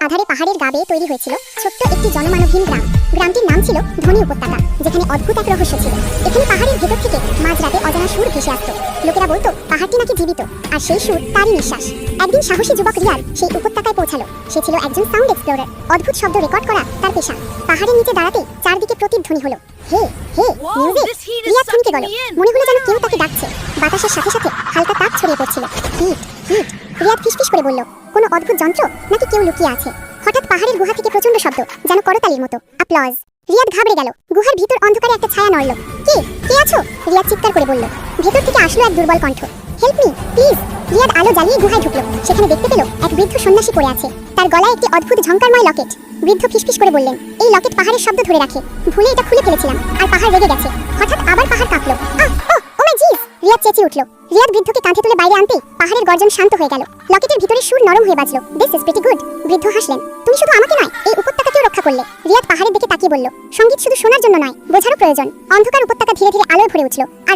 আধারে পাহাড়ের গা বেয়ে তৈরি হয়েছিল ছোট্ট একটি জনমানবহীন গ্রাম। গ্রামটির নাম ছিল ধনী উপত্যকা, যেখানে অদ্ভুত এক রহস্য ছিল। এখানে পাহাড়ের ভেতর থেকে মাঝরাতে অজানা সুর ভেসে আসতো। লোকেরা বলতো পাহাড়টি নাকি জীবিত, আর সেই সুর তারই নিঃশ্বাস। একদিন সাহসী যুবক রিয়াদ সেই উপত্যকায় পৌঁছালো। সে ছিল একজন সাউন্ড এক্সপ্লোরার। অদ্ভুত শব্দ রেকর্ড করা তার পেশা। পাহাড়ের নিচে দাঁড়াতে চারদিকে প্রতিধ্বনি হলো, হে হে মিউজিক। রিয়াদ থমকে গেল, মনে হলো যেন কেউ তাকে ডাকছে। বাতাসের সাথে সাথে হালকা তাপ ছড়িয়ে পড়ছিল। Hit hit. রিয়াদ ফিসফিস করে বলল, কোনো অদ্ভুত যন্ত্র নাকি কেউ লুকিয়ে আছে? হঠাৎ পাহাড়ের গুহা থেকে প্রচন্ড শব্দ, যেন করতালির মতো অ্যাপ্লজ। রিয়াদ ঘাবড়ে গেল। গুহার ভিতর অন্ধকারে একটা ছায়া নড়ল। কে কে আছো? রিয়াদ চিৎকার করে বলল। ভেতর থেকে আসলো এক দুর্বল কণ্ঠ, হেল্প মি প্লিজ। রিয়াদ আলো জ্বালিয়ে গুহায় ঢুকলো। সেখানে দেখতে পেল এক বৃদ্ধ সন্ন্যাসী পড়ে আছে। তার গলায় একটি অদ্ভুত ঝংকারময় লকেট। বৃদ্ধ ফিসফিস করে বললেন, এই লকেট পাহাড়ের শব্দ ধরে রাখে। ভুলে এটা খুলে ফেলেছিলাম, আর পাহাড় রেগে গেছে। হঠাৎ আবার পাহাড় কাঁপলো। ও মাই জিস! রিয়াদ চেঁচিয়ে উঠল। রিয়াদ বৃদ্ধকে কাঁধে তুলে বাইরে আনতেই পাহাড়ের গর্জন শান্ত হয়ে গেল। লকেটের ভিতরে সুর নরম হয়ে বাজলো, দিস ইজ প্রিটি গুড। বৃদ্ধ হাসলেন, তুমি শুধু আমাকে নয়, এই উপত্যকাকেও রক্ষা করলে। রিয়াদ পাহাড়ের দিকে তাকিয়ে বলল, সঙ্গীত শুধু শোনার জন্য নয়, বোঝারও প্রয়োজন। অন্ধকার উপত্যকা ধীরে ধীরে আলোয় ভরে উঠল, আর